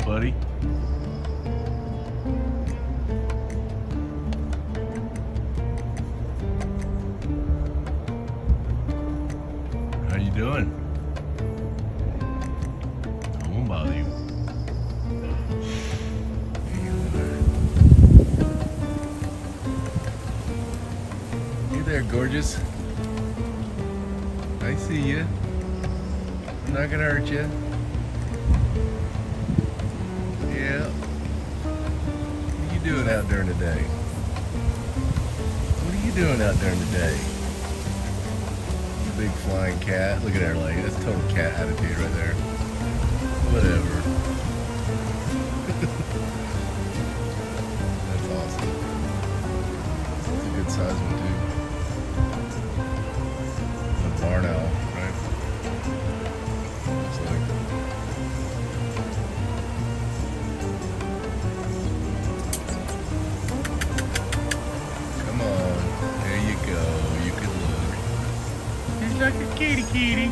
buddy? How you doing? I won't bother you. Hey there, gorgeous. I see you. I'm not gonna hurt you. Yeah. What are you doing out during the day? What are you doing out during the day? You big flying cat. Look at her like that's total cat attitude right there. Whatever. That's awesome. That's a good size one too. A barn owl, right? Looks like. Come on, there you go. You can look. He's like a kitty kitty.